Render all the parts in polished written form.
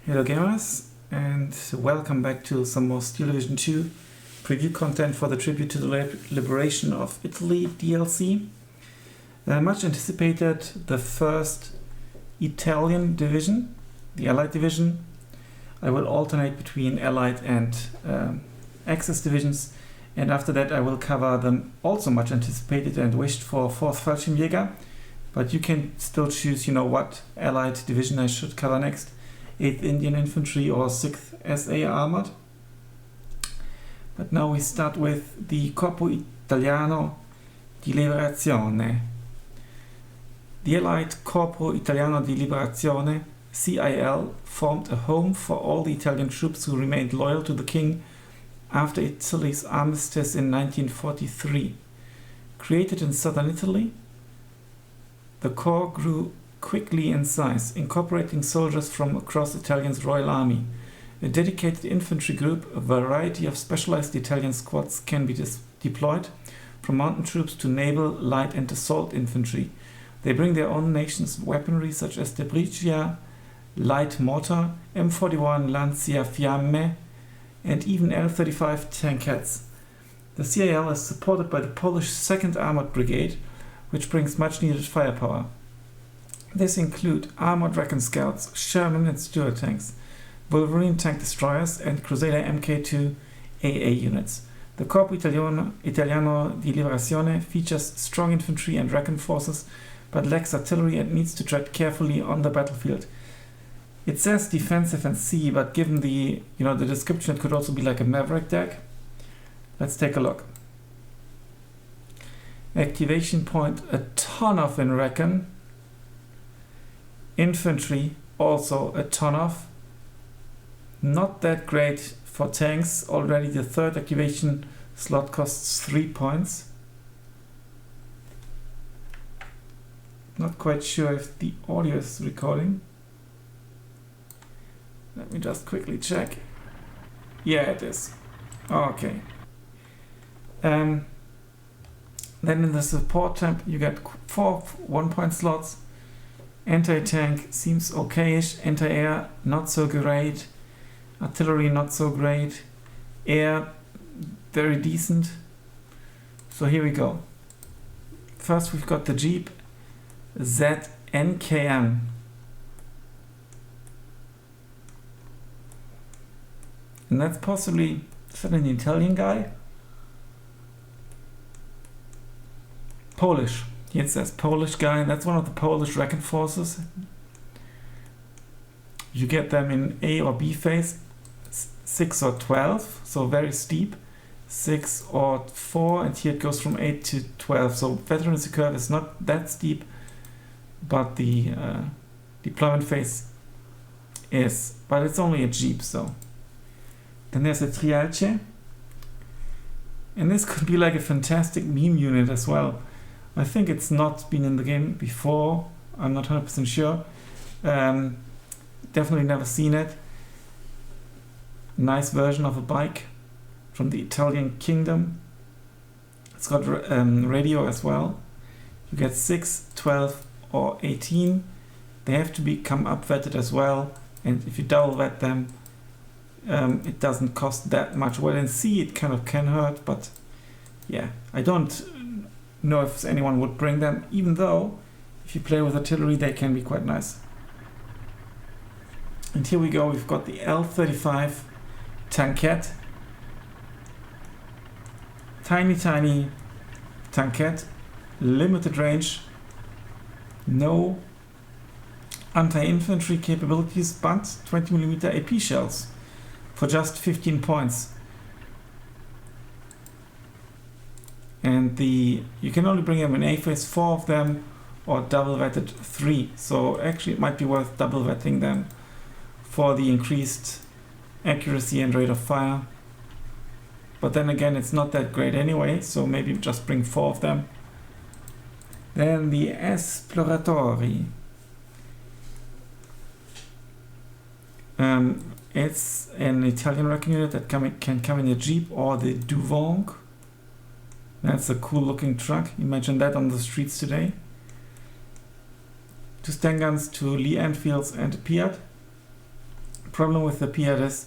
Hello gamers, and welcome back to some more Steel Division 2 preview content for the Tribute to the Liberation of Italy DLC. Much anticipated, the first Italian division, the Allied division. I will alternate between Allied and Axis divisions, and after that I will cover the also much anticipated and wished for 4th Fallschirmjäger, but you can still choose, what Allied division I should cover next. 8th Indian Infantry or 6th SA Armored. But now we start with the Corpo Italiano di Liberazione. The Allied Corpo Italiano di Liberazione, CIL, formed a home for all the Italian troops who remained loyal to the king after Italy's armistice in 1943. Created in southern Italy, the corps grew quickly in size, incorporating soldiers from across Italian's Royal Army. A dedicated infantry group, a variety of specialized Italian squads can be deployed, from mountain troops to naval, light and assault infantry. They bring their own nation's weaponry such as the Triage, light mortar, M41 Lancia Fiamme and even L35 tankettes. The CIL is supported by the Polish 2nd Armored Brigade, which brings much needed firepower. This include armored Recon Scouts, Sherman and Stuart tanks, Wolverine tank destroyers and Crusader Mk2 AA units. The Corpo Italiano di Liberazione features strong infantry and Recon forces, but lacks artillery and needs to tread carefully on the battlefield. It says defensive and C, but given the the description, it could also be like a Maverick deck. Let's take a look. Activation point, a ton of in Recon. Infantry, also a ton of. Not that great for tanks. Already the 3rd activation slot costs 3 points. Not quite sure if the audio is recording. Let me just quickly check. Yeah, it is. Okay. Then in the support tab you get 4 1-point slots. Anti-tank seems okayish, anti-air not so great, artillery not so great, air very decent. So here we go. First we've got the Jeep ZNKM. And that's possibly, is that an Italian guy? Polish. Here it says Polish guy. That's one of the Polish Recon forces. You get them in A or B phase, 6 or 12, so very steep. 6 or 4, and here it goes from 8 to 12. So veterancy curve is not that steep, but the deployment phase is. But it's only a Jeep, so. Then there's a Triage. And this could be like a fantastic meme unit as well. I think it's not been in the game before. I'm not 100% sure. Definitely never seen it. Nice version of a bike from the Italian kingdom. It's got radio as well. You get 6, 12 or 18. They have to become up-vetted as well. And if you double vet them, it doesn't cost that much. Well, in C it kind of can hurt, but yeah, I don't know if anyone would bring them, even though if you play with artillery they can be quite nice. And here we go, we've got the L35 tankette. Tiny tankette, limited range, no anti-infantry capabilities, but 20mm AP shells for just 15 points. And you can only bring them in A phase, 4 of them, or double vetted 3. So actually it might be worth double vetting them for the increased accuracy and rate of fire. But then again, it's not that great anyway, so maybe just bring 4 of them. Then the Esploratori. It's an Italian Recon unit that can come in a Jeep or the Duvong. That's a cool looking truck. Imagine that on the streets today. 2 Sten guns, 2 Lee Enfields and a Piat. problem with the Piat is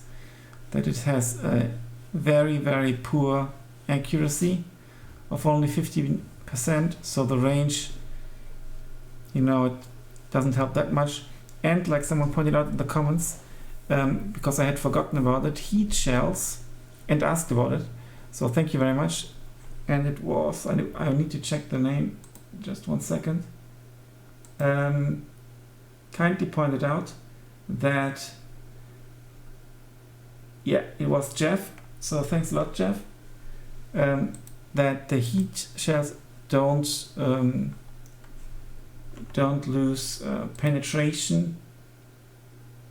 that it has a very, very poor accuracy of only 50%, so the range, it doesn't help that much. And like someone pointed out in the comments, because I had forgotten about it, heat shells, and asked about it, so thank you very much. And it was, I need to check the name, just 1 second, kindly pointed out that, yeah, it was Jeff, so thanks a lot, Jeff, that the heat shells don't lose penetration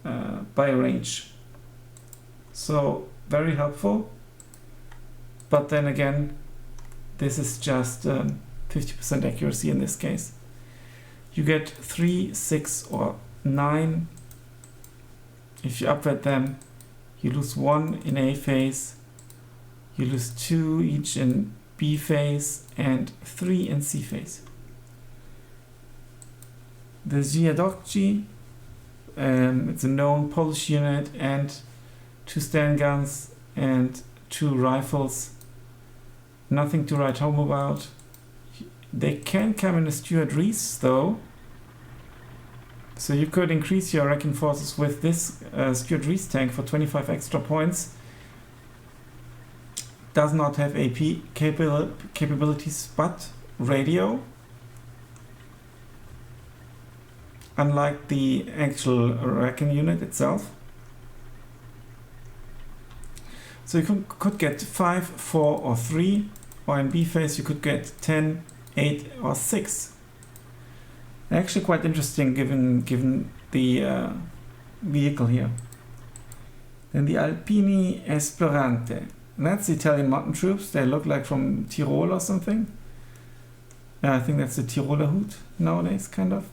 by range. So very helpful, but then again, this is just 50% accuracy in this case. You get 3, 6, or 9. If you upweight them, you lose 1 in A phase, you lose 2 each in B phase, and 3 in C phase. The Ziadokci, it's a known Polish unit, and 2 Sten guns and 2 rifles. Nothing to write home about. They can come in a Stuart Reese though, so you could increase your wrecking forces with this Stuart Reese tank for 25 extra points. Does not have AP capabilities, but radio. Unlike the actual wrecking unit itself. So you could get 5, 4, or 3, or in B phase you could get 10, 8, or 6. Actually quite interesting given the vehicle here. Then the Alpini Esperante. That's the Italian mountain troops. They look like from Tyrol or something. I think that's the Tiroler Hut nowadays, kind of.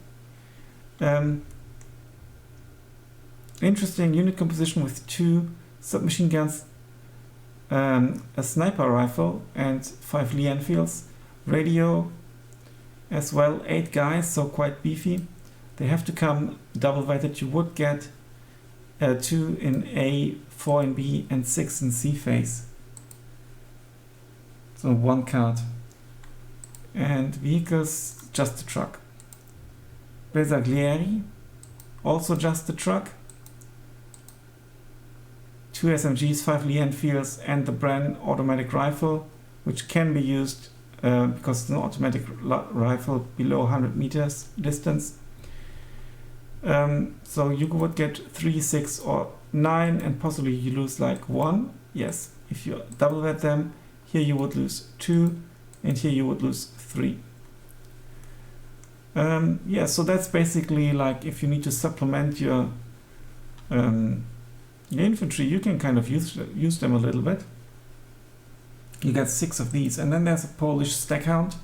Interesting unit composition with 2 submachine guns, a sniper rifle, and 5 Lee Enfields. Radio as well, 8 guys, so quite beefy. They have to come double weighted. You would get 2 in A, 4 in B, and 6 in C phase. So 1 card. And vehicles, just a truck. Bersaglieri, also just a truck. 2 SMGs, 5 Lee Enfields, and the Bren automatic rifle, which can be used because it's an automatic rifle below 100 meters distance. So you would get 3, 6, or 9, and possibly you lose like 1. Yes, if you double weight them, here you would lose 2, and here you would lose 3. Yeah, so that's basically like if you need to supplement your infantry, you can kind of use them a little bit. You get 6 of these, and then there's a Polish Stackhound.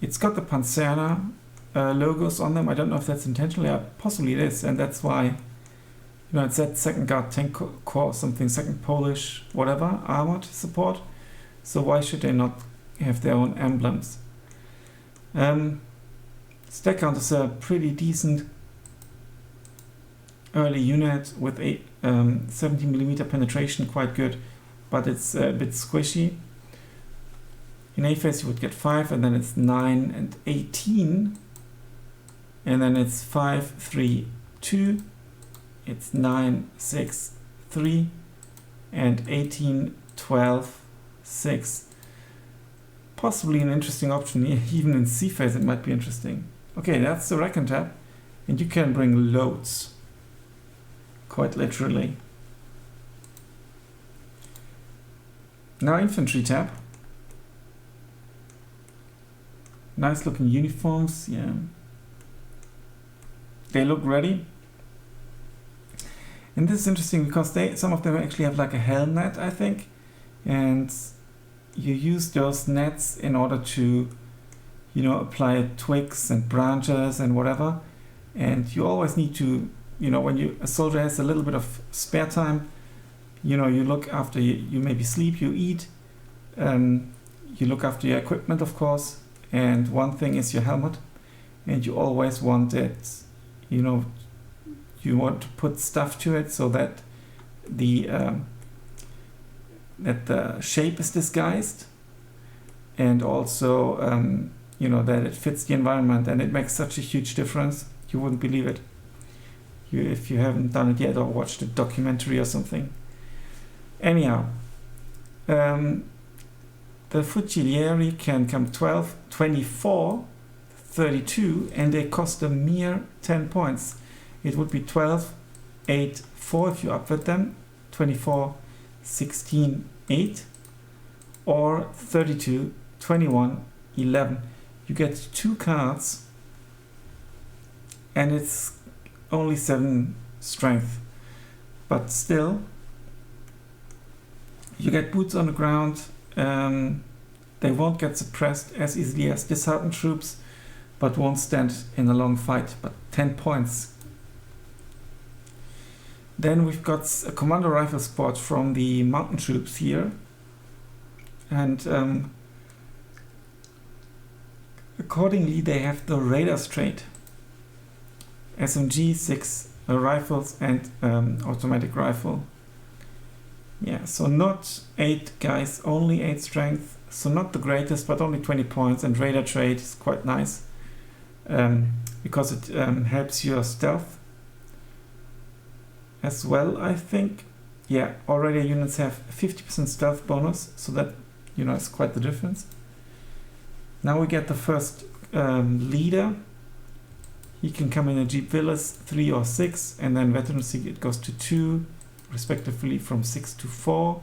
It's got the Panzerna logos on them. I don't know if that's intentional. Yeah, possibly it is, and that's why it said 2nd Guard Tank Corps, something 2nd Polish, whatever, armored support. So why should they not have their own emblems? Stackhound is a pretty decent early unit with a 17mm penetration, quite good, but it's a bit squishy. In A phase you would get 5, and then it's 9 and 18, and then it's 5, 3, 2, it's 9, 6, 3, and 18, 12, 6. Possibly an interesting option. Even in C phase it might be interesting. Okay, that's the Recon tab, and you can bring loads, quite literally. Now Infantry tab. Nice looking uniforms, yeah. They look ready. And this is interesting because some of them actually have like a helmet, I think, and you use those nets in order to apply twigs and branches and whatever, and you always need to, when a soldier has a little bit of spare time, you look after, you maybe sleep, you eat, you look after your equipment, of course, and one thing is your helmet, and you always want it, you You want to put stuff to it so that the shape is disguised, and also that it fits the environment, and it makes such a huge difference. You wouldn't believe it if you haven't done it yet or watched a documentary or something. Anyhow, the Fucilieri can come 12, 24, 32, and they cost a mere 10 points. It would be 12, 8, 4 if you upward them, 24, 16, 8, or 32, 21, 11. You get 2 cards, and it's only 7 strength. But still, you get boots on the ground. They won't get suppressed as easily as disheartened troops, but won't stand in a long fight. But 10 points. Then we've got a commando rifle spot from the mountain troops here, and accordingly they have the raiders trait. SMG, 6 rifles, and automatic rifle. Yeah, so not 8 guys, only 8 strength, so not the greatest, but only 20 points, and raider trait is quite nice because it helps your stealth as well, I think. Yeah, already units have 50% stealth bonus, so that, it's quite the difference. Now we get the first leader. He can come in a Jeep Willys 3 or 6, and then veterancy it goes to 2, respectively from 6 to 4.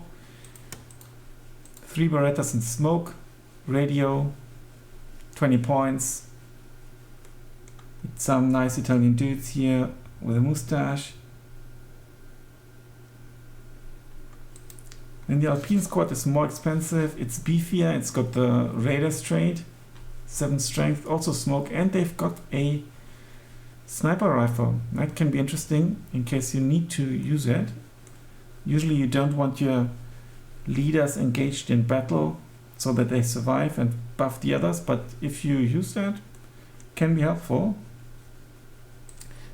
3 Berettas and smoke, radio, 20 points. It's some nice Italian dudes here with a mustache. And the Alpine squad is more expensive. It's beefier. It's got the Raiders trait, 7 strength, also smoke, and they've got a sniper rifle. That can be interesting in case you need to use it. Usually you don't want your leaders engaged in battle so that they survive and buff the others, but if you use that, it can be helpful.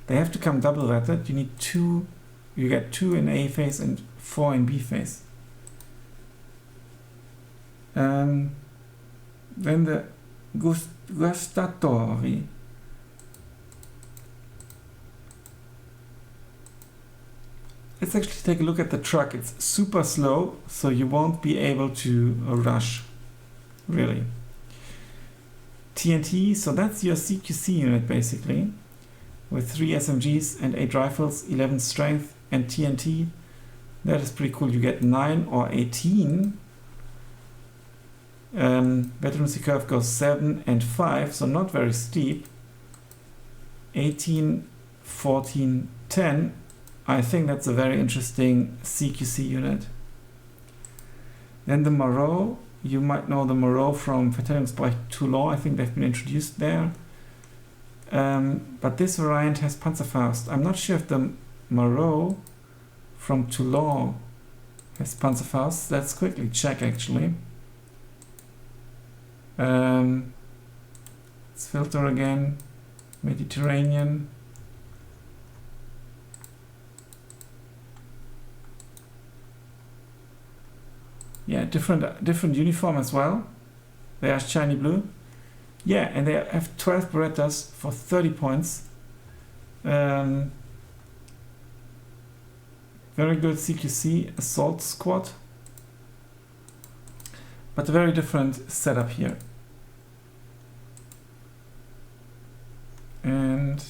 They have to come double vetted. You need 2, you get 2 in A phase and 4 in B phase. Then the Gustatori. Let's actually take a look at the truck. It's super slow, so you won't be able to rush, really. TNT, so that's your CQC unit basically, with 3 SMGs and 8 rifles, 11 strength, and TNT. That is pretty cool. You get 9 or 18. Veterancy curve goes 7 and 5, so not very steep. 18, 14, 10. I think that's a very interesting CQC unit. Then the Moreau. You might know the Moreau from Verteidigungsbereich Toulon. I think they've been introduced there. But this variant has Panzerfaust. I'm not sure if the Moreau from Toulon has Panzerfaust. Let's quickly check actually. Let's filter again. Mediterranean. Yeah, different uniform as well. They are shiny blue. Yeah, and they have 12 Berettas for 30 points. Very good CQC assault squad. But a very different setup here. And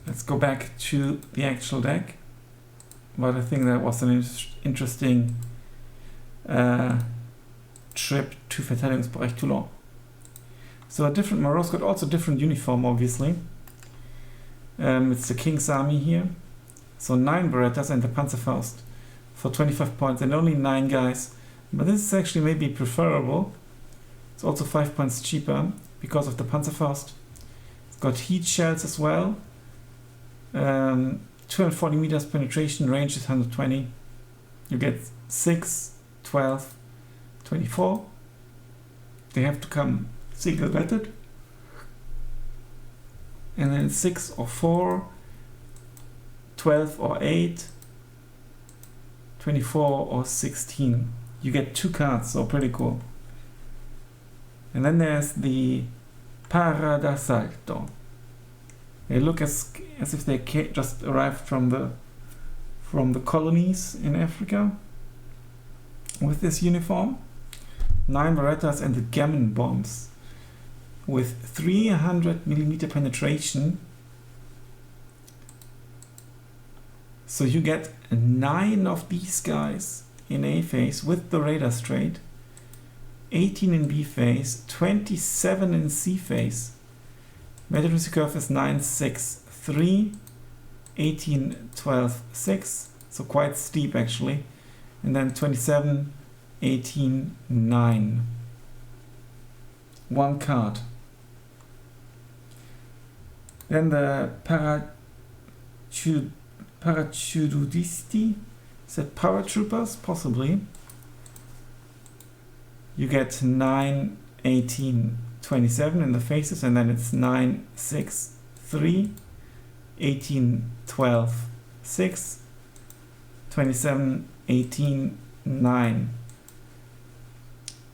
let's go back to the actual deck. But I think that was an interesting trip to Verteidigungsbereich Toulon. So a different Moreau's got also different uniform, obviously. It's the King's Army here. So 9 Berettas and the Panzerfaust for 25 points and only 9 guys. But this is actually maybe preferable. It's also 5 points cheaper because of the Panzerfaust. It's got heat shells as well. 240 meters penetration, range is 120. You get 6, 12, 24. They have to come single vetted. and then 6 or 4, 12 or 8, 24 or 16. You get 2 cards, so pretty cool. And then there's the Para d'Assalto. They look as if they just arrived from the colonies in Africa with this uniform. 9 Berettas and the Gammon bombs with 300mm penetration. So you get 9 of these guys in A phase with the radar straight, 18 in B phase, 27 in C phase. Meteorology curve is 9, 6, 3, 18, 12, 6, so quite steep actually, and then 27, 18, 9. 1 card. Then the Parachudisti, is that paratroopers? Possibly. You get 9, 18, 27 in the faces, and then it's 9, 6, 3, 18, 12, 6, 27, 18, 9.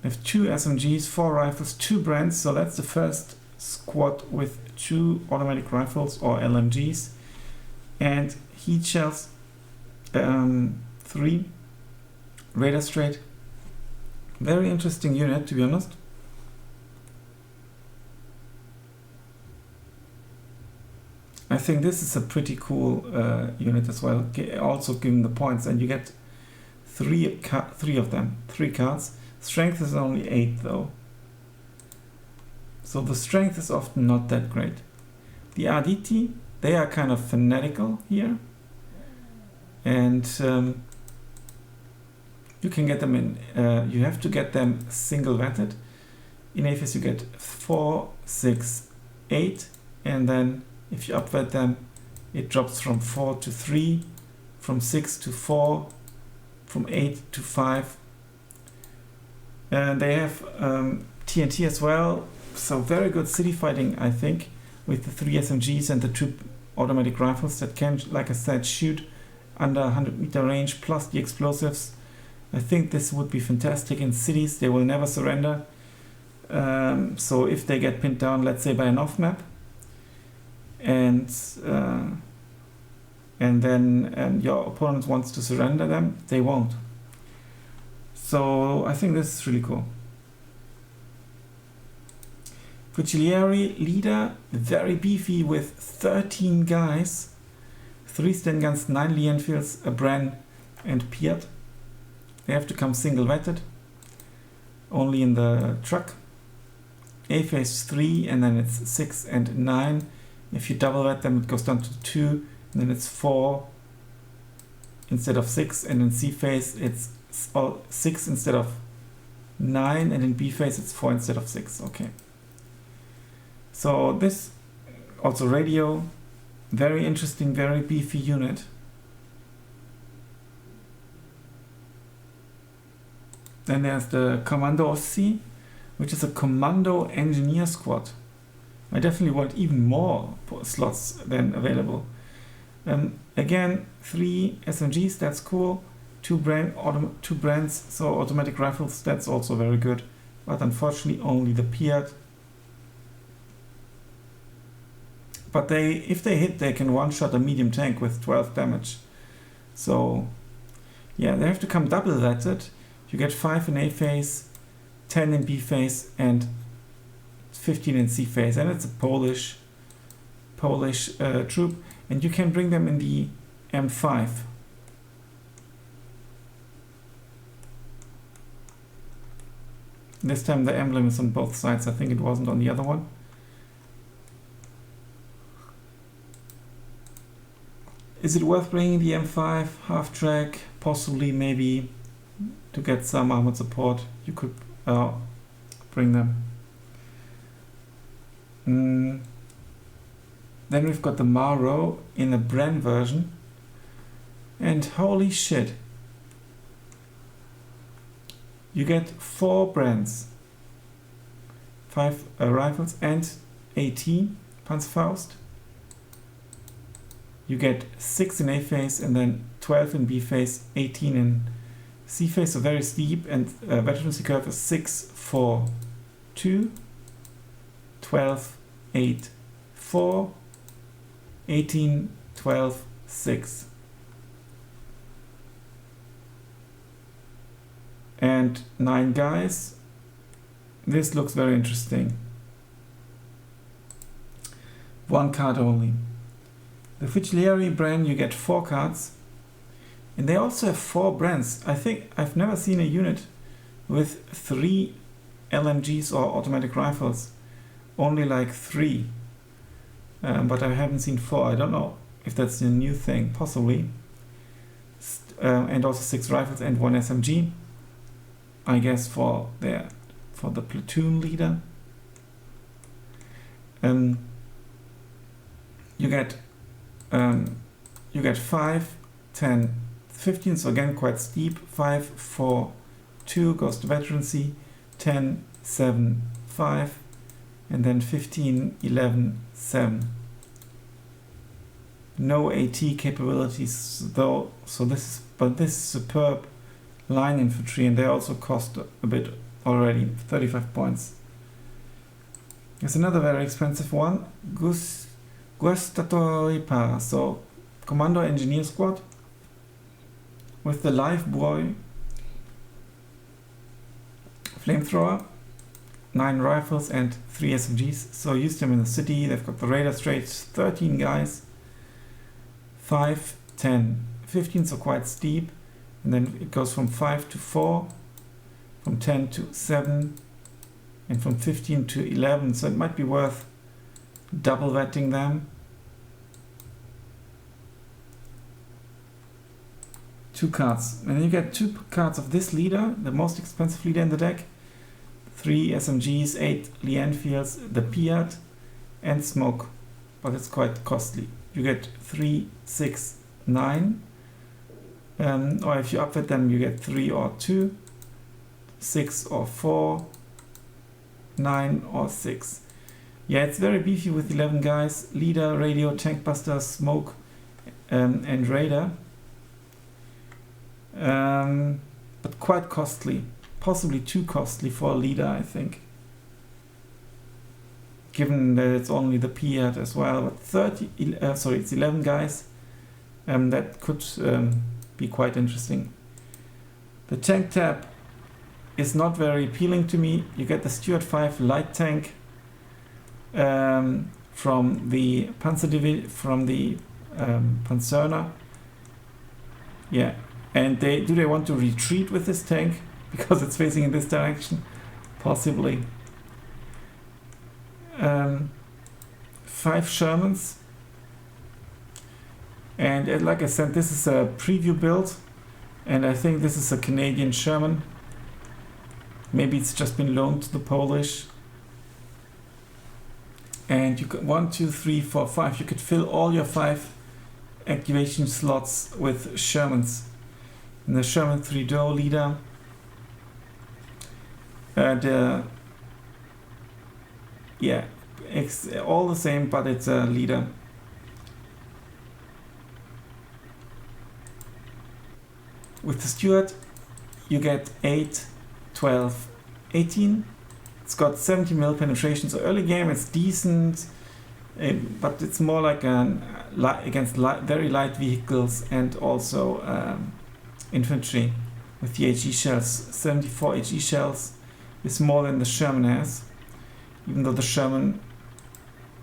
We have 2 SMGs, 4 rifles, 2 brands, so that's the first squad with 2 automatic rifles or LMGs, and heat shells, 3, radar straight. Very interesting unit, to be honest. I think this is a pretty cool unit as well, also given the points, and you get 3 of them, 3 cards. Strength is only 8 though, so the strength is often not that great. The Arditi, they are kind of fanatical here, and you can get them in, you have to get them single vetted. In A phase you get 4, 6, 8, and then if you upvet them, it drops from 4 to 3, from 6 to 4, from 8 to 5. And they have TNT as well, so very good city fighting, I think, with the 3 SMGs and the 2 automatic rifles that can, like I said, shoot under 100-meter range, plus the explosives. I think this would be fantastic in cities. They will never surrender. So if they get pinned down, let's say by an off-map, and then your opponent wants to surrender them, they won't. So I think this is really cool. Fucilieri leader, very beefy with 13 guys, 3 Sten guns, 9 Lee Enfields, a Bren and Piat. They have to come single vetted, only in the truck. A phase 3, and then it's 6 and 9. If you double vet them, it goes down to 2, and then it's 4 instead of 6, and in C phase it's 6 instead of 9, and in B phase it's 4 instead of 6. Okay. So this also radio, very interesting, very beefy unit. Then there's the Commando Ossi, which is a commando engineer squad. I definitely want even more slots than available. Again, 3 SMGs, that's cool. 2 brands, so automatic rifles, that's also very good. But unfortunately only the Piat. But if they hit, they can one-shot a medium tank with 12 damage. So yeah, they have to come double vetted. You get 5 in A phase, 10 in B phase, and 15 in C phase. And it's a Polish troop. And you can bring them in the M5. This time the emblem is on both sides. I think it wasn't on the other one. Is it worth bringing the M5 half track? Possibly, maybe, to get some armored support. You could bring them. Then we've got the Maro in the Bren version. And holy shit. You get 4 brands, 5 rifles and AT Panzerfaust. you get 6 in A phase and then 12 in B phase, 18 in C phase, so very steep, and veterancy curve is 6, 4, 2, 12, 8, 4, 18, 12, 6. And 9 guys. This looks very interesting. 1 card only. The Fucilieri brand, you get 4 cards. And they also have 4 brands. I think I've never seen a unit with 3 LMGs or automatic rifles. Only like 3. But I haven't seen 4. I don't know if that's a new thing. Possibly. And also 6 rifles and 1 SMG. I guess for the platoon leader. You get 5, 10, 15, so again quite steep. 5, 4, 2 goes to veterancy, 10, 7, 5, and then 15, 11, 7. No AT capabilities though, so this is superb line infantry, and they also cost a bit already, 35 points. There's another very expensive one, Gustatori Par, so Commando Engineer Squad with the Live Boy Flamethrower, 9 rifles and 3 SMGs, so use them in the city. They've got the radar straits, 13 guys, 5, 10, 15, so quite steep, and then it goes from 5 to 4, from 10 to 7, and from 15 to 11, so it might be worth double vetting them. 2 cards, and then you get 2 cards of this leader, the most expensive leader in the deck, 3 SMGs, 8 Lee Enfields, the Piat, and Smoke, but it's quite costly. You get 3, 6, 9, or if you upvet them you get 3 or 2, 6 or 4, 9 or 6. Yeah, it's very beefy with 11 guys, leader, radio, tank buster, smoke, and radar. But quite costly, possibly too costly for a leader, I think, given that it's only the Piat as well. But it's 11 guys, that could be quite interesting. The tank tab is not very appealing to me. You get the Stuart 5 light tank from the Panzer Division, from the Panzerner. Yeah. And do they want to retreat with this tank because it's facing in this direction? Possibly. 5 Shermans. And like I said, this is a preview build, and I think this is a Canadian Sherman. Maybe it's just been loaned to the Polish. And you could 1, 2, 3, 4, 5. You could fill all your 5 activation slots with Shermans. And the Sherman 3-door leader, it's all the same, but it's a leader. With the Stuart, you get 8, 12, 18. It's got 70 mil penetration, so early game it's decent, but it's more like against very light vehicles and also infantry with the HE shells. 74 HE shells is more than the Sherman has, even though the Sherman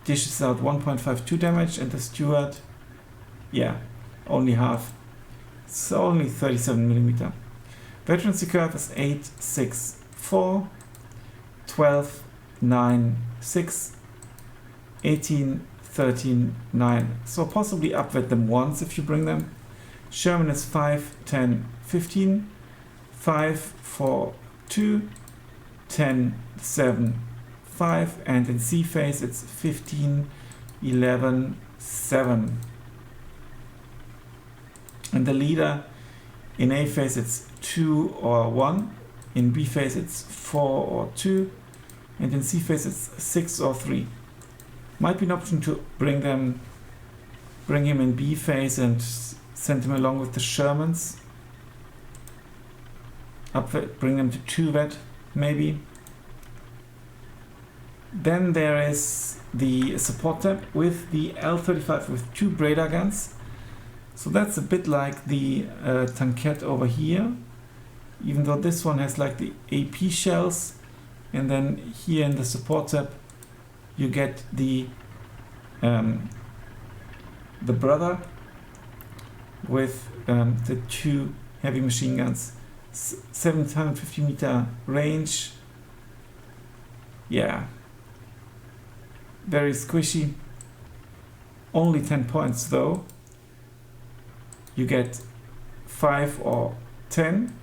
dishes out 1.52 damage and the Stuart, only half. It's only 37mm. Veterancy curve is 8, 6, 4, 12, 9, 6, 18, 13, 9. So possibly upvet them once if you bring them. Sherman is 5, 10, 15, 5, 4, 2, 10, 7, 5, and in C phase it's 15, 11, 7. And the leader in A phase it's 2 or 1, in B phase it's 4 or 2, and in C phase it's 6 or 3. Might be an option to bring them bring him in B phase and send him along with the Shermans. Bring them to 2 vet, maybe. Then there is the support tab with the L35 with 2 Breda guns. So that's a bit like the Tankette over here, even though this one has like the AP shells. And then here in the support tab you get the brother with the 2 heavy machine guns, 750 meter range. Yeah, very squishy. Only 10 points though. You get 5 or 10,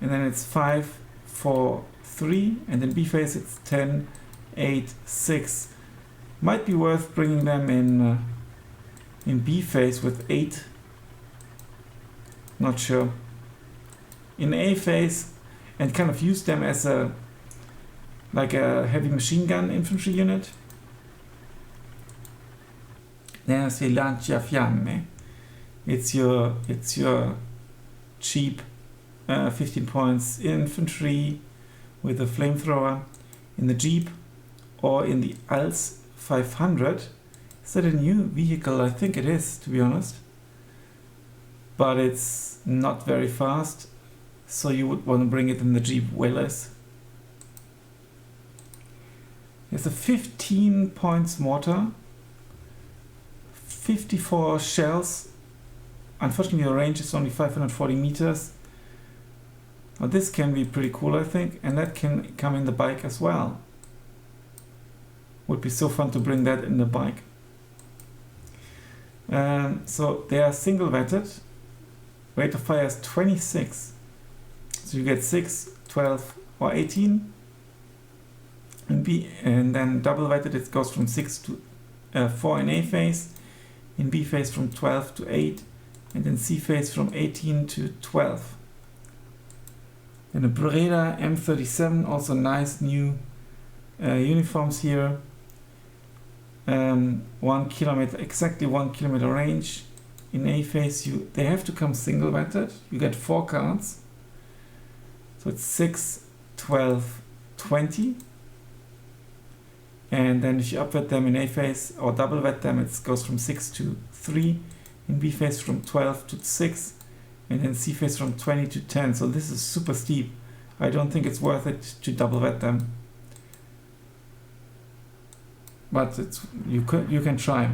and then it's 5, 4, 3, and in B phase it's 10, 8, 6. Might be worth bringing them in B phase with 8. Not sure. In A phase, and kind of use them as a heavy machine gun infantry unit. There's the Lanciafiamme. It's your cheap 15 points infantry with a flamethrower in the Jeep or in the ALS 500. Is that a new vehicle? I think it is, to be honest. But it's not very fast, so you would want to bring it in the Jeep way less. There's a 15 points mortar, 54 shells. Unfortunately, the range is only 540 meters. Well, this can be pretty cool, I think, and that can come in the bike as well. Would be so fun to bring that in the bike. So they are single vetted. Rate of fire is 26. So you get 6, 12, or 18. And then double vetted, it goes from 6 to 4 in A phase. In B phase from 12 to 8. And in C phase from 18 to 12. And a Breda M37, also nice new uniforms here. 1 kilometer, exactly 1 kilometer range. In A phase, they have to come single vetted. You get 4 cards. So it's 6, 12, 20. And then if you upvet them in A phase or double vet them, it goes from 6 to 3. In B phase from 12 to 6, and in C phase from 20 to 10. So this is super steep. I don't think it's worth it to double vet them. But you can try.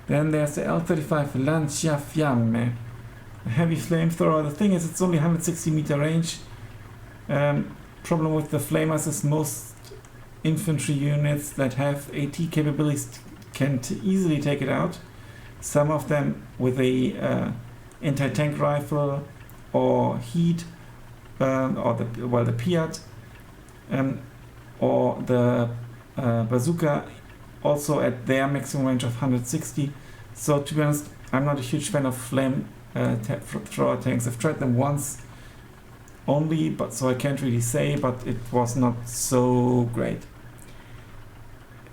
Then there's the L35 Lanciafiamme, a heavy flamethrower. The thing is, it's only 160 meter range. Problem with the flamers is most infantry units that have AT capabilities can easily take it out. Some of them with a anti-tank rifle or heat, or the Piat, or the bazooka, also at their maximum range of 160. So to be honest, I'm not a huge fan of flame thrower tanks. I've tried them once only, but so I can't really say, but it was not so great.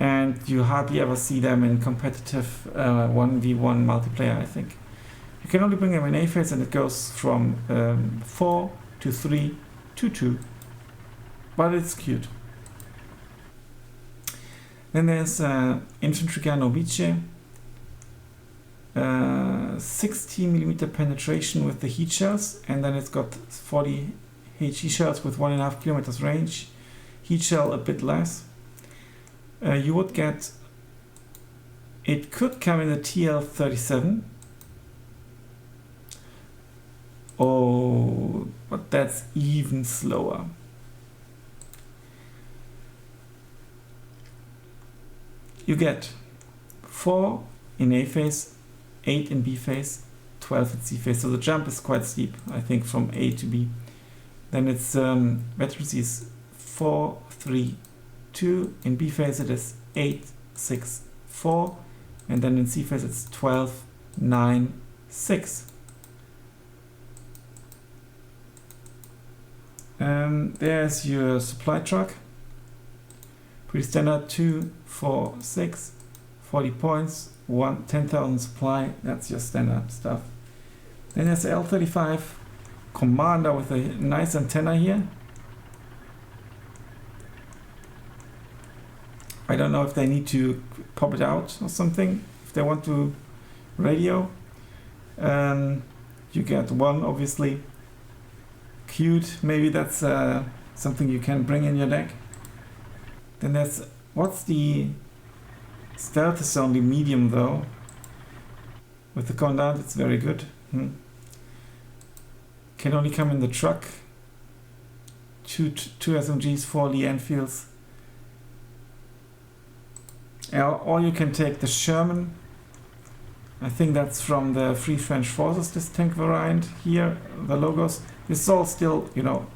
And you hardly ever see them in competitive 1v1 multiplayer, I think. You can only bring them in A phase, and it goes from 4 to 3 to 2. But it's cute. Then there's Infantry Gun Obice. 60mm penetration with the heat shells, and then it's got 40 HE shells with 1.5 kilometers range. Heat shell a bit less. You would get, it could come in the TL37. Oh, but that's even slower. You get 4 in A phase, 8 in B phase, 12 in C phase. So the jump is quite steep, I think, from A to B. Then it's veterancy is 4, 3, 2. In B phase it is 8, 6, 4. And then in C phase it's 12, 9, 6. There's your supply truck. Pretty standard, 2, 4, 6, 40 points, 10,000 supply. That's your standard stuff. Then there's the L-35 Commander with a nice antenna here. I don't know if they need to pop it out or something, if they want to radio. You get one, obviously. Cute, maybe that's something you can bring in your deck. Then there's, what's the stealth is only medium though. With the commandant it's very good. Can only come in the truck. Two SMGs, 4 Lee Enfields. Or you can take the Sherman. I think that's from the Free French Forces, this tank variant here, the logos. This is all still, you know,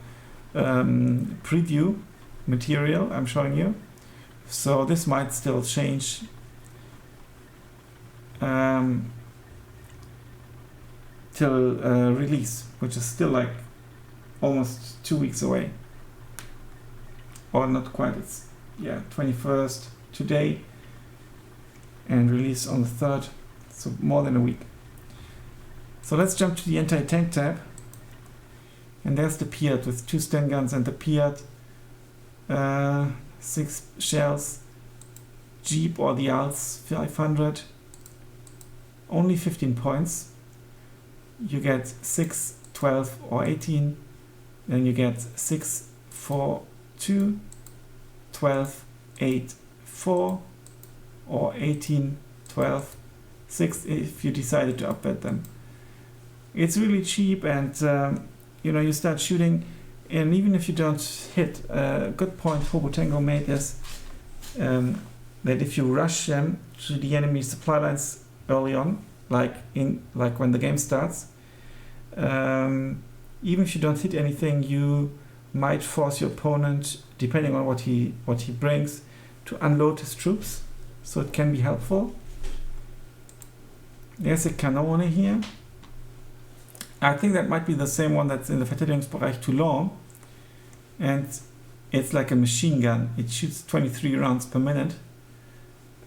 preview material I'm showing you. So this might still change. Till release, which is still like almost 2 weeks away. Or not quite, it's 21st today and release on the 3rd, so more than a week. So let's jump to the anti-tank tab, and there's the Piat with 2 Sten guns and the Piat, 6 shells, Jeep or the ALS 500, only 15 points. You get 6, 12 or 18, then you get 6, 4, 2, 12, 8, 4 or 18, 12, 6 if you decided to upbet them. It's really cheap, and you know, you start shooting, and even if you don't hit, a good point Hobo Tango made is that if you rush them to the enemy supply lines early on, like when the game starts, even if you don't hit anything, you might force your opponent, depending on what he brings, to unload his troops. So it can be helpful. There's a Kanone here. I think that might be the same one that's in the Verteidigungsbereich Toulon, and it's like a machine gun. It shoots 23 rounds per minute.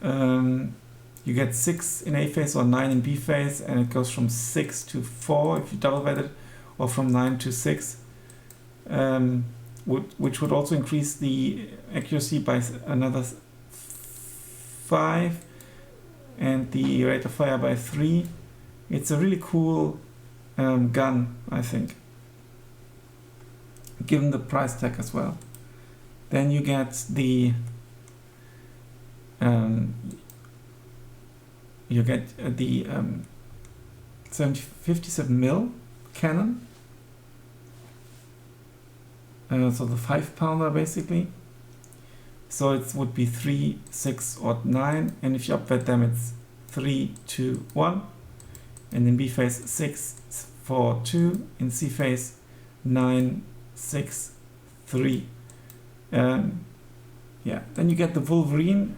You get 6 in A phase or 9 in B phase, and it goes from 6 to 4 if you double vet it, or from 9 to 6, which would also increase the accuracy by another 5 and the rate of fire by 3. It's a really cool gun, I think, given the price tag as well. Then you get the 57mm cannon, so the 5-pounder basically. So it would be 3, 6 or 9, and if you upbet them it's 3, 2, 1, and in B phase 6, 4, 2, in C phase 9, 6, 3. Then you get the Wolverine.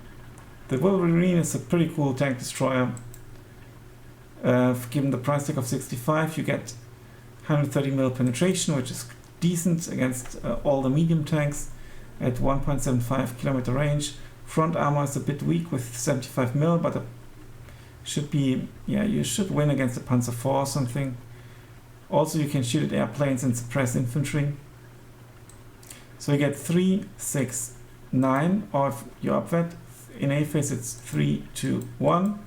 The Wolverine is a pretty cool tank destroyer. Given the price tag of 65, you get 130mm penetration, which is decent against all the medium tanks at 1.75 kilometer range. Front armor is a bit weak with 75mm, but should be, you should win against a Panzer IV or something. Also, you can shoot at airplanes and suppress infantry. So you get 3, 6, 9, or if you upvet, in A phase it's 3, 2, 1.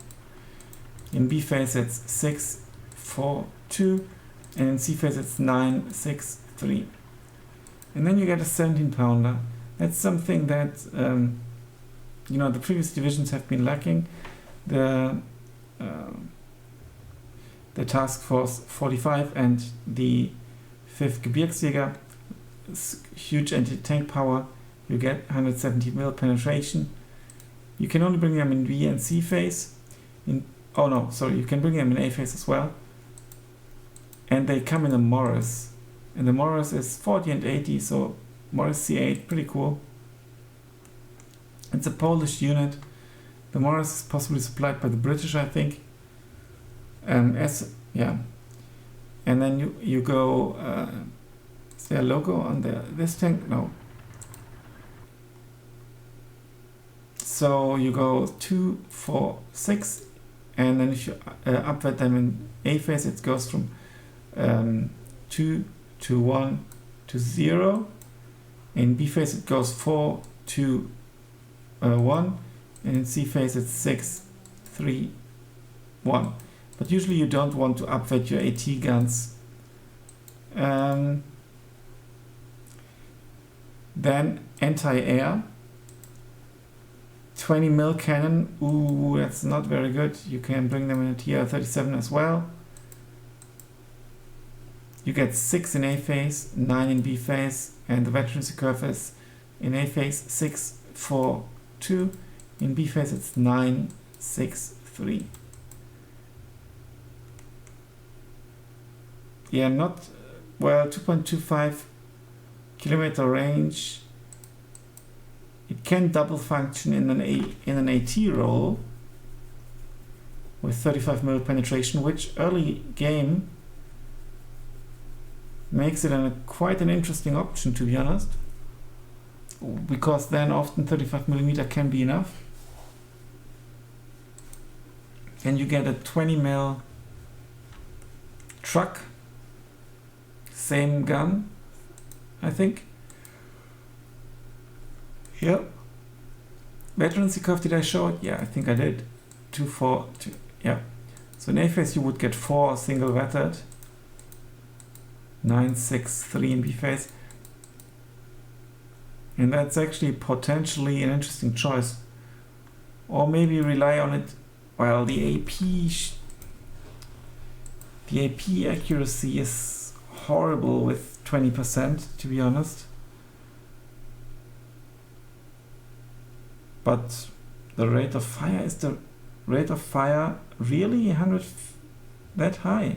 In B phase it's 6, 4, 2. And in C phase it's 9, 6, 3. And then you get a 17-pounder. That's something that the previous divisions have been lacking. The Task Force 45 and the 5th Gebirgsjäger, huge anti-tank power. You get 170mm penetration. You can only bring them in B and C phase. You can bring them in A phase as well. And they come in a Morris. And the Morris is 40 and 80, so Morris C8, pretty cool. It's a Polish unit. The Morris is possibly supplied by the British, I think. And then you go. Is there a logo on this tank? No. So you go 2, 4, 6 and then if you upweight them in A phase, it goes from 2 to 1 to 0. In B phase it goes 4 to 1, and in C phase it's 6, 3, 1. But usually you don't want to upweight your AT guns. Then anti-air, 20 mil cannon. Ooh, that's not very good. You can bring them in a TR-37 as well. You get 6 in A phase, 9 in B phase, and the veterancy curve is in A phase 6, 4, 2. In B phase it's 9, 6, 3. Yeah, not well. 2.25 kilometer range. It can double function in an AT roll with 35 mil penetration, which early game makes it quite an interesting option, to be honest, because then often 35 millimeter can be enough, and you get a 20 mil truck, same gun, I think. Yep. Veterancy curve, did I show it? Yeah, I think I did. 2, 4, 2. Yeah. So in A phase you would get 4 single vetted. 9, 6, 3 in B phase. And that's actually potentially an interesting choice. Or maybe rely on it. Well, the AP accuracy is horrible with 20%, to be honest. But the rate of fire, is the rate of fire really 100 that high?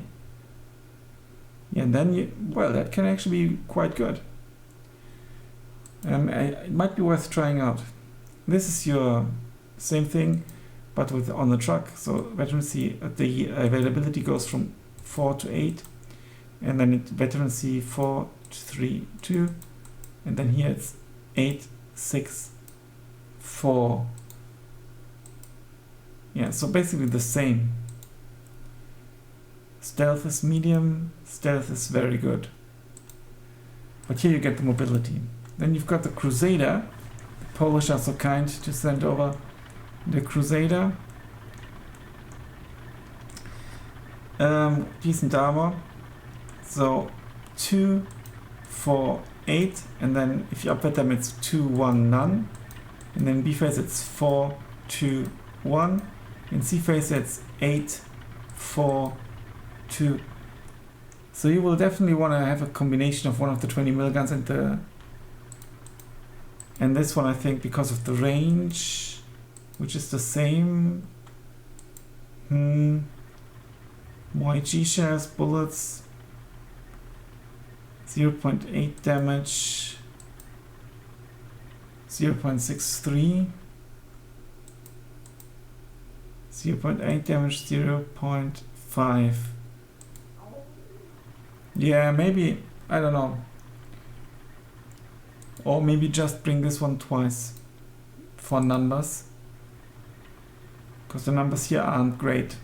Yeah, and then well, that can actually be quite good. It might be worth trying out. This is your same thing, but with on the truck. So veterancy, the availability goes from 4 to 8, and then veterancy 4 to 3, 2, and then here it's 8, 6, 4. Yeah, so basically the same. Stealth is medium, stealth is very good. But here you get the mobility. Then you've got the Crusader. The Polish are so kind to send over the Crusader. Decent armor. So 2, 4, 8, and then if you upweight them it's 2, 1, none. And then B phase it's 4, 2, 1. In C phase it's 8, 4, 2. So you will definitely want to have a combination of one of the 20 mil guns and this one, I think, because of the range, which is the same. YG shares bullets, 0.8 damage, 0.63, 0.8 damage, 0.5. Yeah, maybe, I don't know. Or maybe just bring this one twice for numbers, because the numbers here aren't great.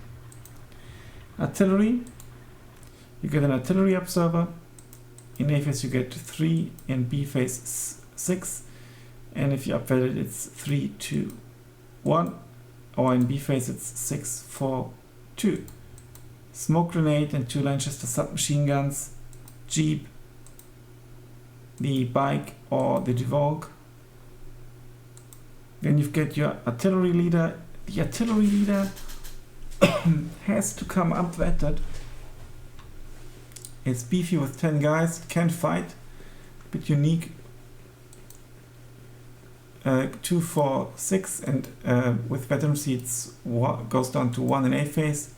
Artillery, you get an artillery observer. In A phase you get 3, in B phase 6, and if you upweight it it's 3, 2, 1, or in B phase it's 6, 4, 2. Smoke grenade and 2 Lanchester submachine guns, Jeep, the bike or the Duvolk. Then you get your artillery leader. The artillery leader has to come upweighted. It's beefy with 10 guys, can fight, a bit unique. 2, 4, 6, and with veterancy it goes down to 1 in A phase.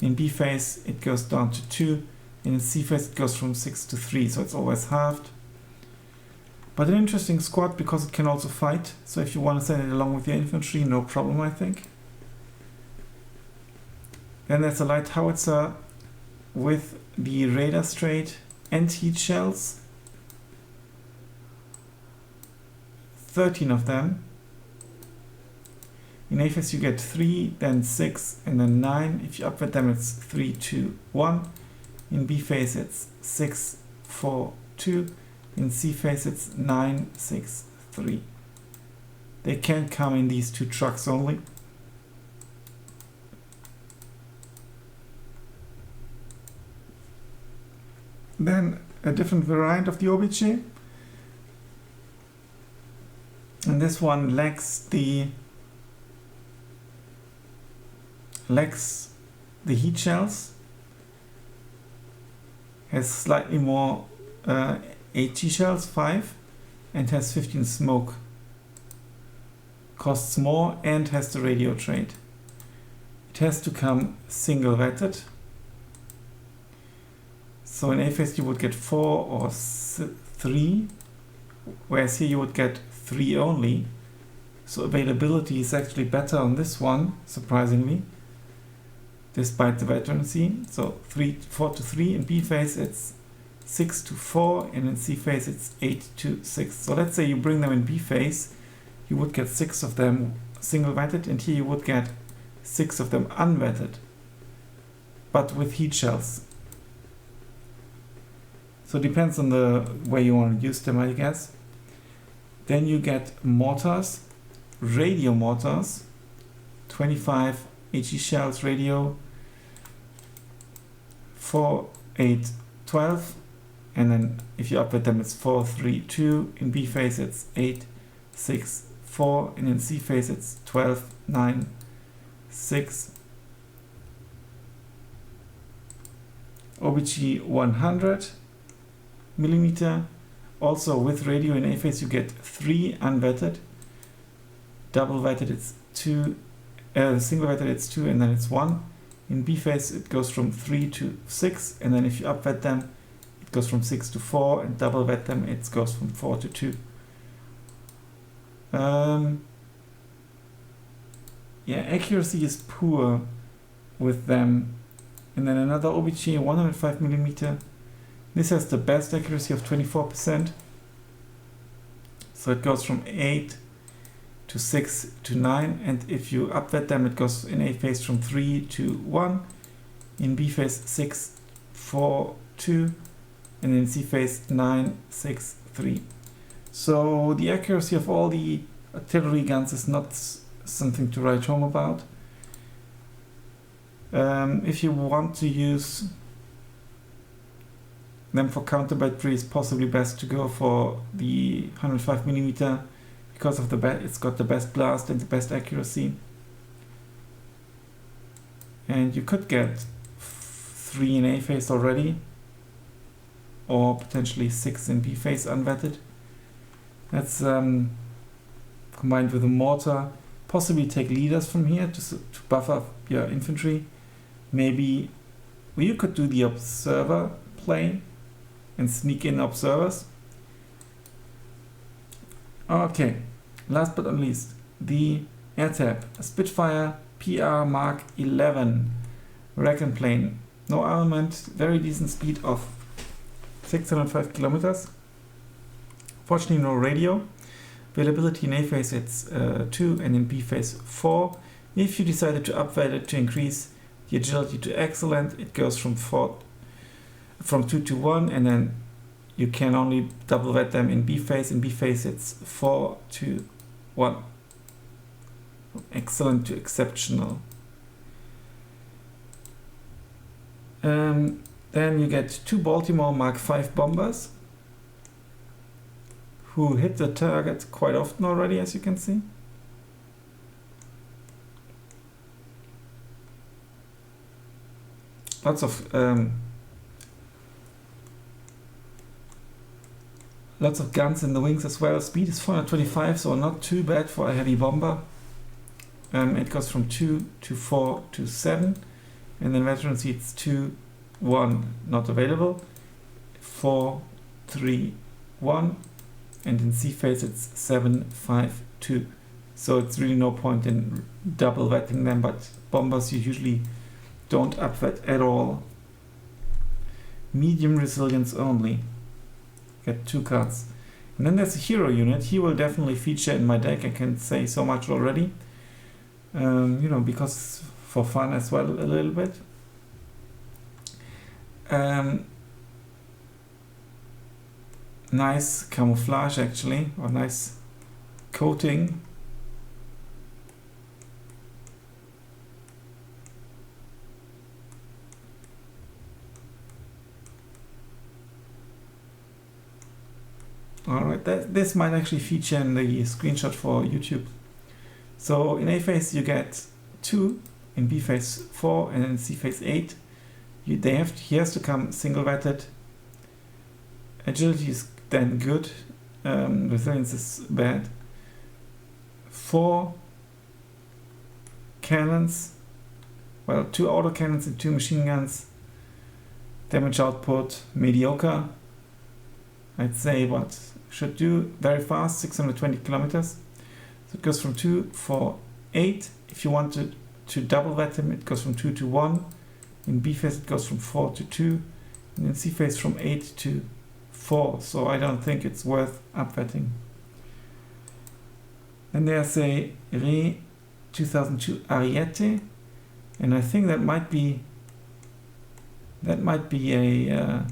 In B phase it goes down to 2, and in C phase it goes from 6 to 3, so it's always halved. But an interesting squad because it can also fight, so if you want to send it along with your infantry, no problem, I think. Then there's a light howitzer with the radar straight and heat shells. 13 of them. In A phase you get 3, then 6, and then 9. If you upweight them, it's 3, 2, 1. In B phase it's 6, 4, 2. In C phase it's 9, 6, 3. They can come in these two trucks only. Then a different variant of the OBJ. And this one lacks the heat shells. Has slightly more 8 G shells, 5, and has 15 smoke. Costs more and has the radio trait. It has to come single vetted. So in A phase you would get 4 or 3, whereas here you would get 3 only. So availability is actually better on this one, surprisingly, despite the veterancy. So 4 to 3. In B phase it's 6 to 4, and in C phase it's 8 to 6. So let's say you bring them in B phase, you would get 6 of them single vetted, and here you would get 6 of them unvetted, but with heat shells. So it depends on the way you want to use them, I guess. Then you get mortars, radio mortars, 25 HE shells radio, 4, 8, 12, and then if you upweight them it's 4, 3, 2. In B phase it's 8, 6, 4, and in C phase it's 12, 9, 6. OBG 100 millimeter. Also with radio in A phase you get 3 unvetted. Double vetted it's 2. Single vetted it's 2, and then it's 1. In B phase it goes from 3 to 6, and then if you upvet them it goes from 6 to 4, and double vet them it goes from 4 to 2. Yeah, accuracy is poor with them. And then another OBG 105 millimeter. This has the best accuracy of 24%. So it goes from 8 to 6 to 9, and if you upvet them it goes in A phase from 3 to 1, in B phase 6, 4, 2, and in C phase 9, 6, 3. So the accuracy of all the artillery guns is not something to write home about. If you want to use them for counter battery, it's possibly best to go for the 105 millimeter because of it's got the best blast and the best accuracy. And you could get 3 in A phase already, or potentially 6 in B phase unvetted. That's combined with a mortar. Possibly take leaders from here to buff up your infantry. Maybe you could do the observer play and sneak in observers. Okay, last but not least, the air tab. A Spitfire PR Mark 11 Recon plane. No armament, very decent speed of 605 kilometers. Fortunately no radio. Availability in A phase it's 2, and in B phase 4. If you decided to upgrade it to increase the agility to excellent, it goes from 2 to 1, and then you can only double vet them in B phase. In B phase it's 4 to 1. Excellent to exceptional. Then you get 2 Baltimore Mark 5 bombers, who hit the target quite often already, as you can see. Lots of guns in the wings as well. Speed is 425, so not too bad for a heavy bomber. It goes from 2 to 4 to 7, and then veterancy it's 2, 1, not available, 4, 3, 1, and in C phase it's 7, 5, 2. So it's really no point in double vetting them, but bombers you usually don't upvet at all. Medium resilience only. Get 2 cards. And then there's a hero unit. He will definitely feature in my deck, I can say so much already. You know, because for fun as well a little bit. Nice camouflage actually, or nice coating. Alright, this might actually feature in the screenshot for YouTube. So in A phase you get 2, in B phase 4, and in C phase 8. He has to come single vetted. Agility is then good, resilience is bad. 4 cannons, well, 2 autocannons and 2 machine guns. Damage output mediocre. I'd say what should do very fast, 620 kilometers. So it goes from 2, 4, 8. If you wanted to double vet him, it goes from 2 to 1. In B phase it goes from 4 to 2. And in C phase from 8 to 4. So I don't think it's worth upvetting. And there's a Re 2002 Ariete, and I think that might be a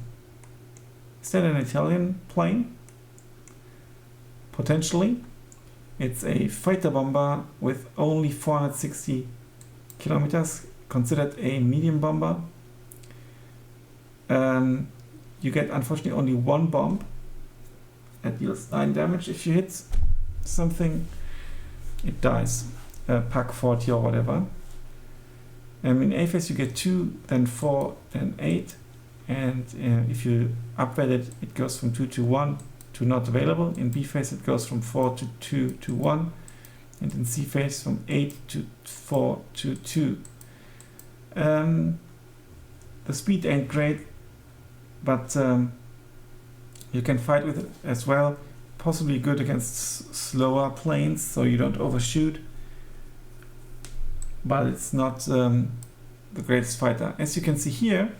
is that an Italian plane? Potentially. It's a fighter bomber with only 460 kilometers, considered a medium bomber. You get unfortunately only 1 bomb. It deals 9 damage. If you hit something, it dies. Pack 40 or whatever. In A phase you get 2, then 4, then 8. And if you upvet it, it goes from 2 to 1 to not available. In B phase it goes from 4 to 2 to 1. And in C phase from 8 to 4 to 2. The speed ain't great, but you can fight with it as well. Possibly good against slower planes, so you don't overshoot. But it's not the greatest fighter. As you can see here,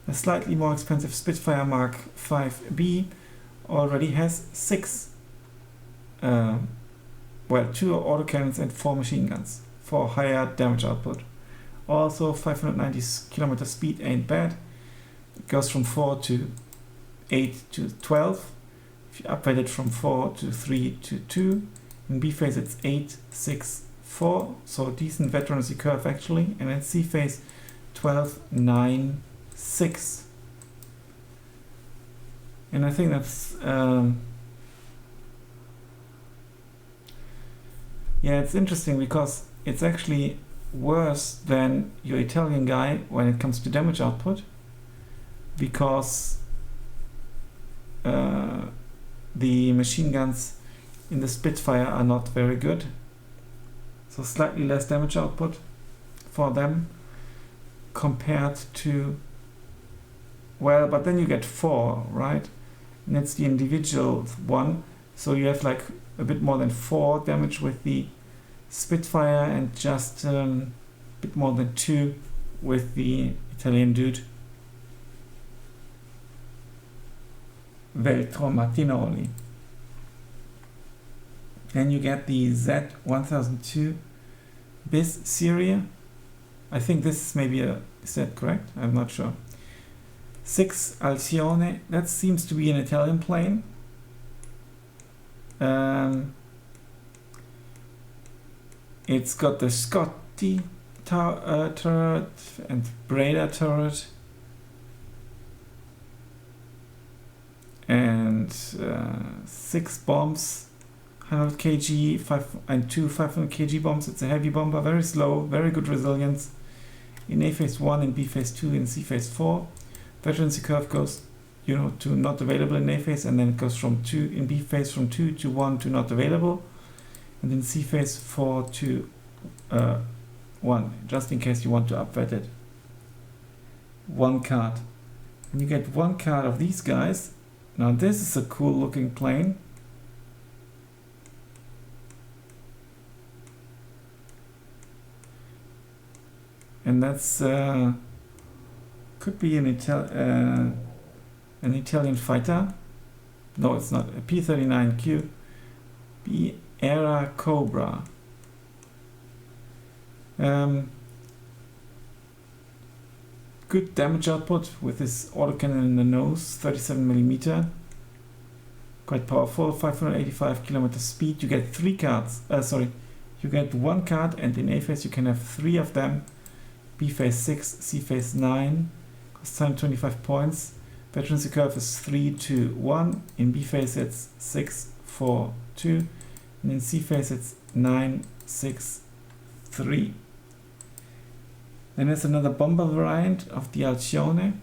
a slightly more expensive Spitfire Mark 5B already has 6, well, 2 autocannons and 4 machine guns for higher damage output. Also 590 km speed ain't bad. It goes from 4 to 8 to 12. If you upgrade it from 4 to 3 to 2. In B phase it's 8, 6, 4. So decent veterancy curve actually. And in C phase 12, 9, 6. And I think that's yeah, it's interesting because it's actually worse than your Italian guy when it comes to damage output, because the machine guns in the Spitfire are not very good, so slightly less damage output for them compared to, well, but then you get 4, right? And it's the individual one, so you have like a bit more than 4 damage with the Spitfire and just a bit more than 2 with the Italian dude. Veltro Martinoli. Then you get the Z1002 bis series. I think this is maybe a, is that correct? I'm not sure. 6 Alcione, that seems to be an Italian plane. It's got the Scotti turret and Breda turret. And 6 bombs, 100 kg, 2 500 kg bombs. It's a heavy bomber, very slow, very good resilience. In A phase 1, in B phase 2, in C phase 4. Veterancy curve goes, you know, to not available in A phase, and then it goes from 2 in B phase from 2 to 1 to not available, and in C phase 4 to 1, just in case you want to upvet it. 1 card. And you get 1 card of these guys. Now this is a cool looking plane. And that's could be an Italian fighter. No, it's not. A P-39Q. B Era Cobra. Good damage output with this autocannon in the nose, 37mm. Quite powerful, 585 kilometer speed. You get 3 cards. You get 1 card, and in A phase you can have 3 of them. B phase 6, C phase 9. Cost 125 points. Veterancy curve is 3, 2, 1. In B phase it's 6, 4, 2. And in C phase it's 9, 6, 3. Then there's another bomber variant of the Alcione.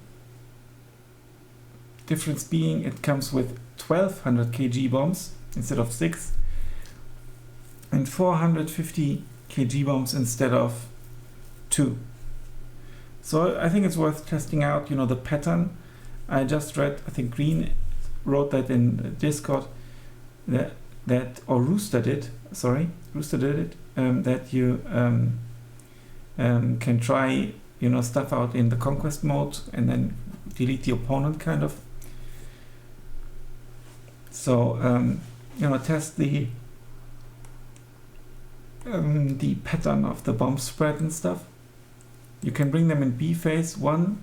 Difference being it comes with 1200 kg bombs instead of 6 and 450 kg bombs instead of 2. So I think it's worth testing out, you know, the pattern. I just read, I think Green wrote that in Discord, or Rooster did it, that you can try, you know, stuff out in the conquest mode and then delete the opponent, kind of. So you know, test the pattern of the bomb spread and stuff. You can bring them in B phase, 1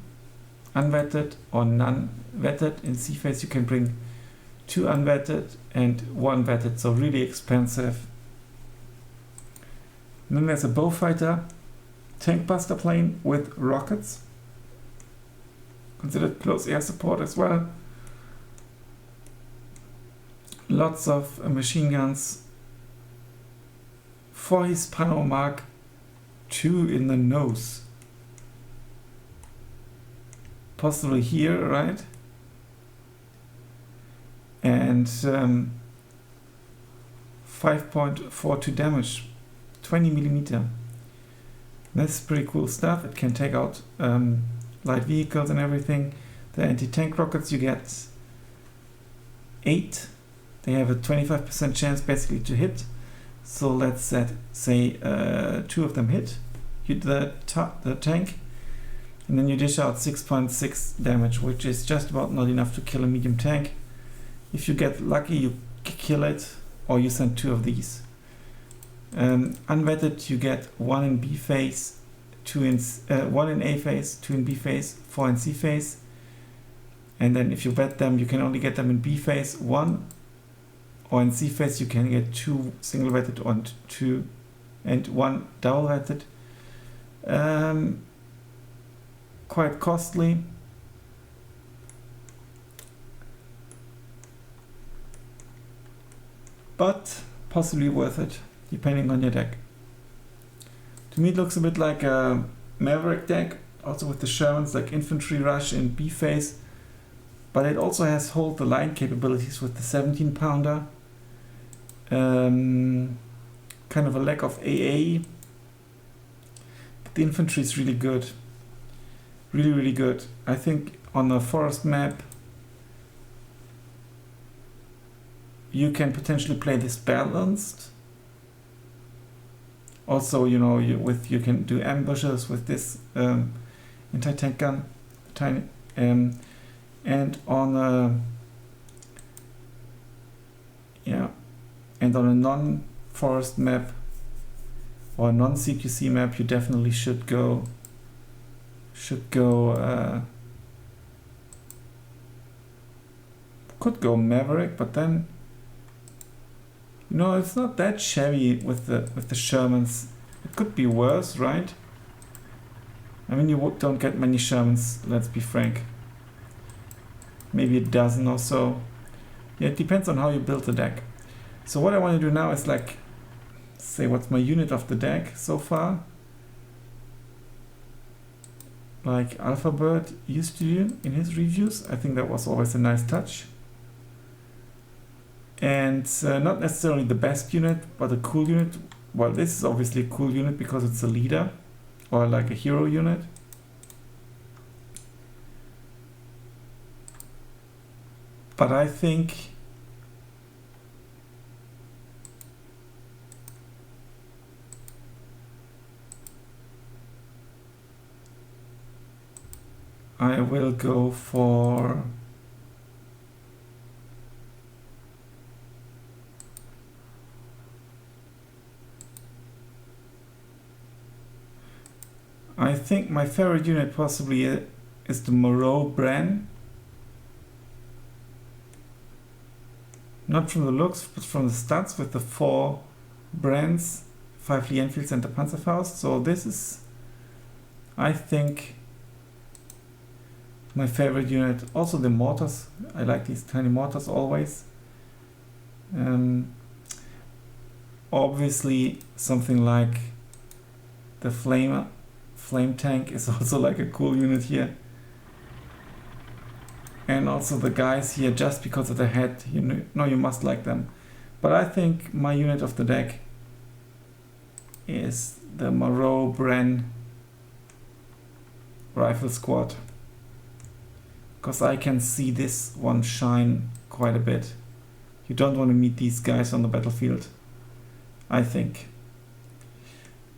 unvetted or none vetted. In C phase you can bring 2 unvetted and 1 vetted, so really expensive. And then there's a Bowfighter tank buster plane with rockets, considered close air support as well. Lots of machine guns. 4 Hispano Mark II in the nose. Possibly here, right? And 5.42 damage, 20mm. That's pretty cool stuff. It can take out light vehicles and everything. The anti-tank rockets, you get 8. They have a 25% chance basically to hit. So let's say 2 of them hit the tank, and then you dish out 6.6 damage, which is just about not enough to kill a medium tank. If you get lucky, you kill it, or you send 2 of these. Unvetted, you get 1 in B phase, 1 in A phase, 2 in B phase, 4 in C phase. And then if you vet them, you can only get them in B phase 1, or in C phase you can get 2 single vetted and 2 and 1 double vetted. Quite costly. But possibly worth it, depending on your deck. To me it looks a bit like a Maverick deck, also with the Shermans, like Infantry Rush in B phase, but it also has hold the line capabilities with the 17 pounder. Kind of a lack of AA, but the infantry is really good, really good. I think on a forest map you can potentially play this balanced. Also, you know, you can do ambushes with this anti-tank gun, and on a non-forest map or a non-CQC map, you definitely should go could go Maverick, but then, you know, it's not that shabby with the Shermans. It could be worse, right? I mean, you don't get many Shermans, let's be frank. Maybe a dozen or so. Yeah, it depends on how you build the deck. So what I want to do now is, like, say what's my unit of the deck so far. Like Alpha Bird used to do in his reviews. I think that was always a nice touch. And not necessarily the best unit, but a cool unit. Well, this is obviously a cool unit because it's a leader, or like a hero unit. But I think I will go for I think my favorite unit possibly is the Moreau Bran. Not from the looks, but from the stats with the 4 Brans, 5 Lee Enfields and the Panzerfaust. So this is, I think, my favorite unit. Also the mortars. I like these tiny mortars always. Obviously something like the flame tank is also like a cool unit here. And also the guys here, just because of the head, you know you must like them. But I think my unit of the deck is the Moreau Bran Rifle Squad. Because I can see this one shine quite a bit. You don't want to meet these guys on the battlefield, I think.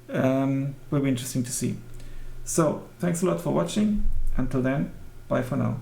Will be interesting to see. So, thanks a lot for watching. Until then, bye for now.